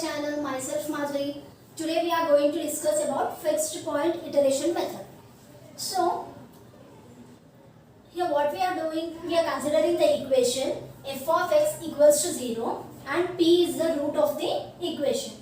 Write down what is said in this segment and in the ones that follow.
channel, myself Madhuri. Today we are going to discuss about fixed point iteration method. So, here what we are doing, we are considering the equation f of x equals to 0 and p is the root of the equation,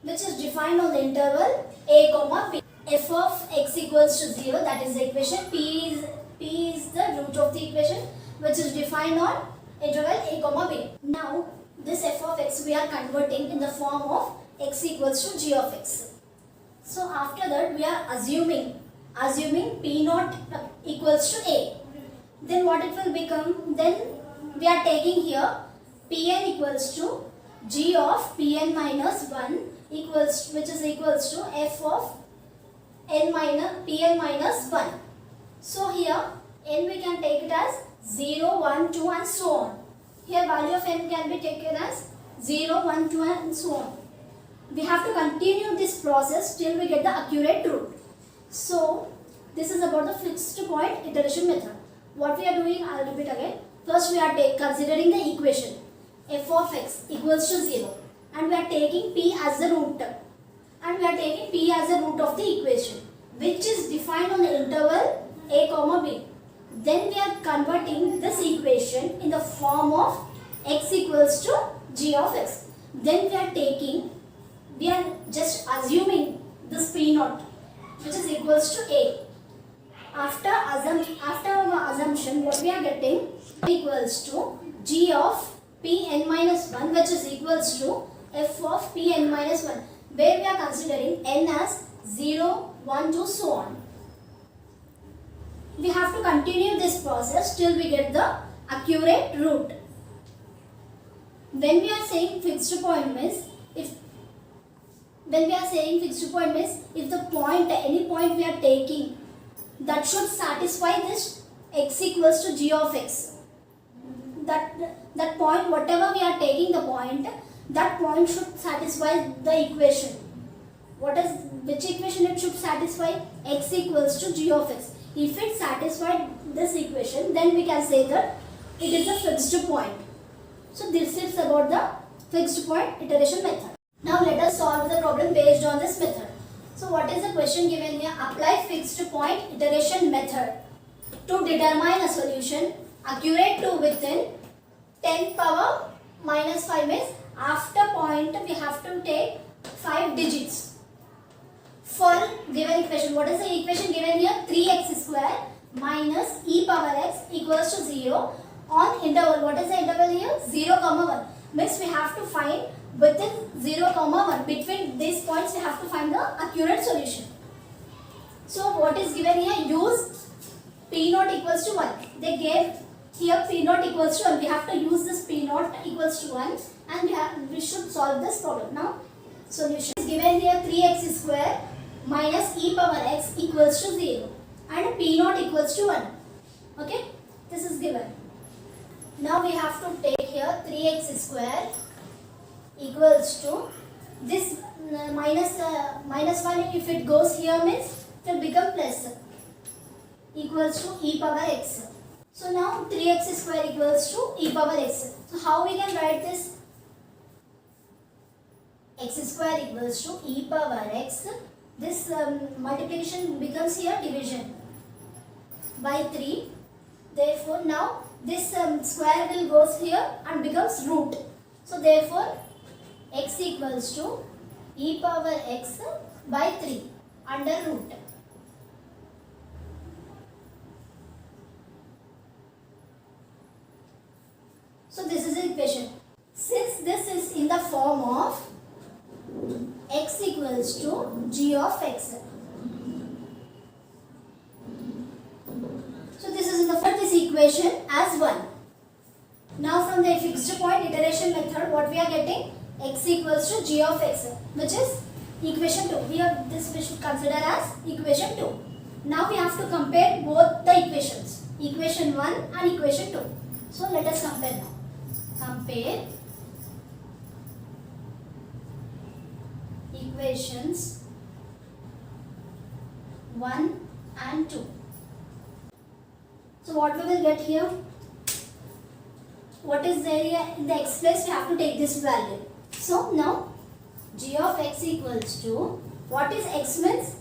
which is defined on the interval a comma b. F of x equals to 0, that is the equation. P is the root of the equation, which is defined on interval a comma b. Now this f of x we are converting in the form of x equals to g of x. So after that we are assuming p naught equals to a. Then what it will become? Then we are taking here pn equals to g of pn minus 1 equals, which is equals to f of pn minus 1. So here n we can take it as 0, 1, 2 and so on. Here value of n can be taken as 0, 1, 2 and so on. We have to continue this process till we get the accurate root. So this is about the fixed point iteration method. What we are doing, I will repeat again. First we are considering the equation f of x equals to 0 and we are taking p as the root and we are taking p as the root of the equation, which is defined on the interval a comma b. Then we are converting this equation in the form of x equals to g of x. Then we are just assuming this p naught, which is equals to a. After our assumption, what we are getting equals to g of pn minus 1, which is equals to f of pn minus 1, where we are considering n as 0, 1, 2, so on. We have to continue this process till we get the accurate root. When we are saying fixed point means, if the point, any point we are taking, that should satisfy this x equals to g of x. That point, whatever we are taking the point, that point should satisfy the equation. Which equation it should satisfy? X equals to g of x. If it satisfied this equation, then we can say that it is a fixed point. So this is about the fixed point iteration method. Now let us solve the problem based on this method. So what is the question given here? Apply fixed point iteration method to determine a solution accurate to within 10 power minus 5 means after point we have to take 5 digits. For given equation, what is the equation given here? 3x square minus e power x equals to 0 on interval. What is the interval here? 0, 1. Means we have to find within 0, 1. Between these points we have to find the accurate solution. So what is given here? Use p naught equals to 1. They gave here p naught equals to 1. We have to use this p naught equals to 1 and we should solve this problem. Now solution is given here 3x square minus e power x equals to 0 and p naught equals to 1. Okay, this is given. Now we have to take here 3x square equals to this minus 1, if it goes here means it will become plus equals to e power x. So now 3x square equals to e power x. So how we can write this? X square equals to e power x. This multiplication becomes here division by 3. Therefore now this square will goes here and becomes root. So therefore x equals to e power x by 3 under root. So this is the equation. Since this is in the form of x equals to g of x. So this is in the this equation as 1. Now from the fixed point iteration method, what we are getting? X equals to g of x, which is equation 2. This we should consider as equation 2. Now we have to compare both the equations, equation 1 and equation 2. So let us compare now. Compare equations 1 and 2. So what we will get here? What is there here in the x place? We have to take this value. So now g of x equals to, what is x means?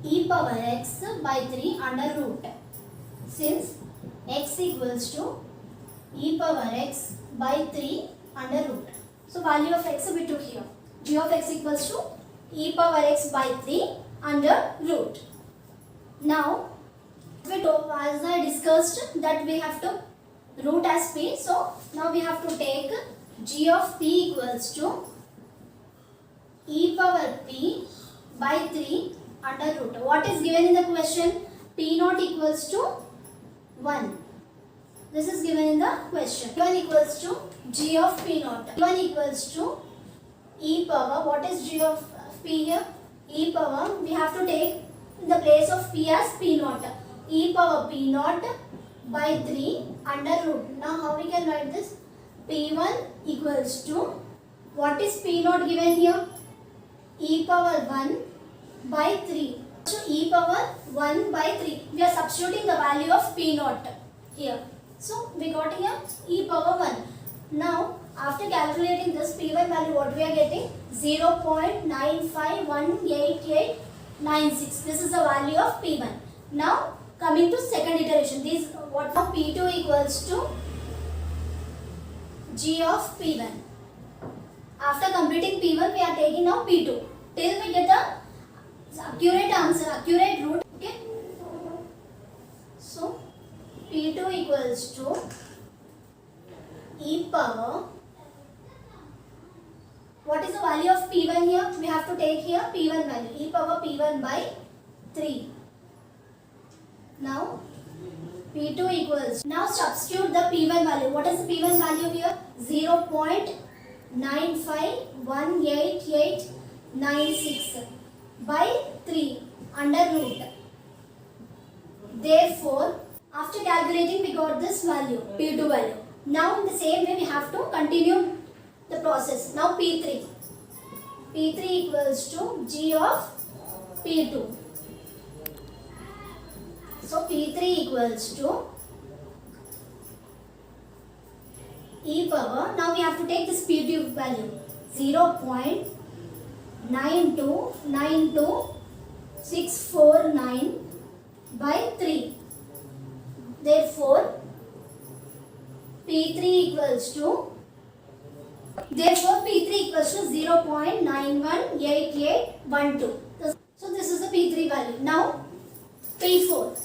E power x by 3 under root. Since x equals to e power x by 3 under root. So value of x we took here. G of x equals to e power x by 3 under root. Now, as I discussed that we have to root as p. So now we have to take g of p equals to e power p by 3 under root. What is given in the question? P naught equals to 1. This is given in the question. P1 equals to g of p naught. P1 equals to e power. What is g of p here? E power. We have to take in the place of p as p naught. E power p naught by 3 under root. Now how we can write this? P1 equals to, what is p naught given here? E power 1 by 3. So e power 1 by 3. We are substituting the value of p naught here. So we got here e power 1. Now after calculating this p1 value, what we are getting? 0.9518896. This is the value of p1. Now coming to second iteration. These what now p2 equals to g of p1. After completing p1, we are taking now p2 till we get the accurate answer, accurate root. Okay. So p2 equals to e power. What is the value of p1 here? We have to take here p1 value, e power p1 by 3. Now p2 equals. Now substitute the p1 value. What is the p1 value here? 0.9518896 by 3 under root. Therefore, after calculating we got this value, p2 value. Now in the same way we have to continue the process. Now p3. p3 equals to g of p2. So p3 equals to e power. Now we have to take this p2 value, 0.9292649 by 3. Therefore P3 equals to 0.918812. So this is the P3 value. Now P4.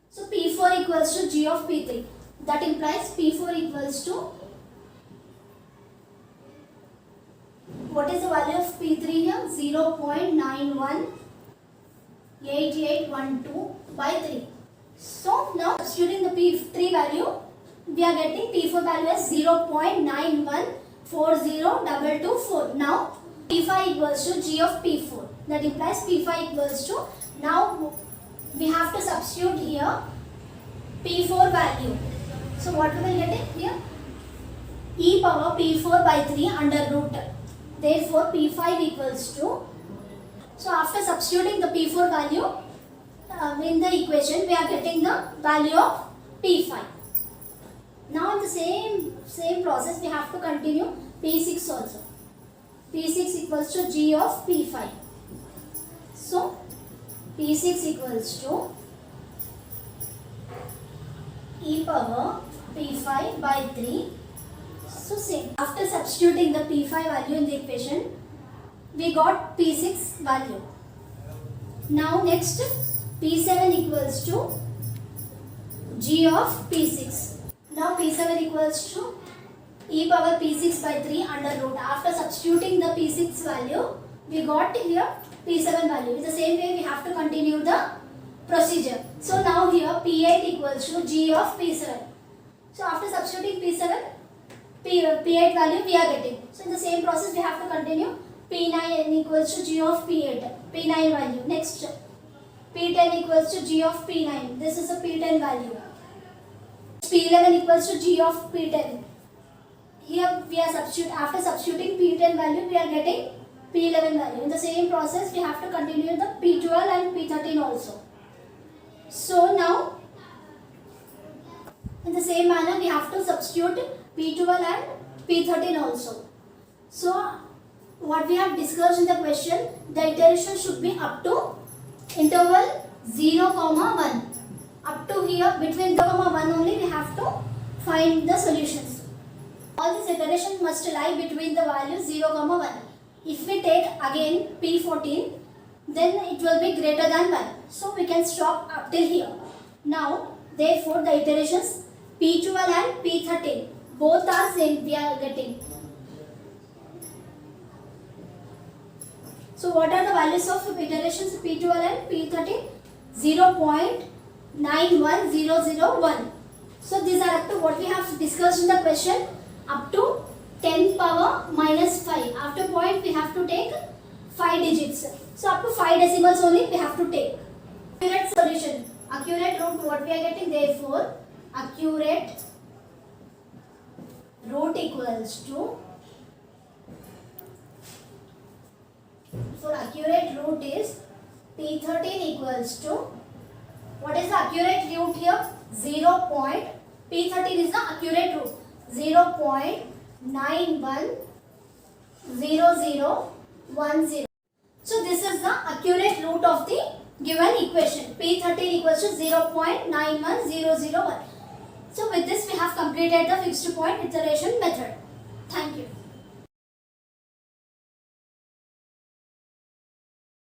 So P4 equals to g of P3. That implies P4 equals to, what is the value of P3 here? 0.918812 by 3. So now substituting the P3 value, we are getting P4 value as 0.9140224. Now P5 equals to g of P4. That implies P5 equals to, now we have to substitute here P4 value. So what we will get it here? E power P4 by 3 under root. Therefore P5 equals to, so after substituting the P4 value in the equation, we are getting the value of P5. Now in the same process we have to continue P6 also. P6 equals to g of P5. So P6 equals to e power P5 by 3. So same. After substituting the P5 value in the equation, we got P6 value. Now next P7 equals to g of P6. Now P7 equals to e power P6 by 3 under root. After substituting the P6 value, we got here P7 value. In the same way we have to continue the procedure. So now here P8 equals to g of P7. So after substituting P8 value we are getting. So in the same process we have to continue. P9 equals to g of P8. P9 value. Next P10 equals to g of P9. This is a P10 value. P11 equals to g of P10. Here we are after substituting P10 value we are getting P11 value. In the same process we have to continue the P12 and P13 also. So now in the same manner we have to substitute P12 and P13 also. So what we have discussed in the question, the iteration should be up to interval 0, 1. Up to here, between 0, 1 only we have to find the solutions. All these iterations must lie between the values 0, 1. If we take again P14, then it will be greater than 1. So we can stop up till here. Now, therefore, the iterations P12 and P13 both are same we are getting. So what are the values of iterations P12 and P13? 0.91001. So these are up to what we have discussed in the question, up to 10 power minus 5. After point we have to take 5 digits. So up to 5 decimals only we have to take. Accurate solution. Accurate root what we are getting, therefore accurate root equals to, for accurate root is P13 equals to, what is the accurate root here? 0. P13 is the accurate root, 0.910010. So this is the accurate root of the given equation. P13 equals to 0.91001. So with this we have completed the fixed point iteration method. Thank you.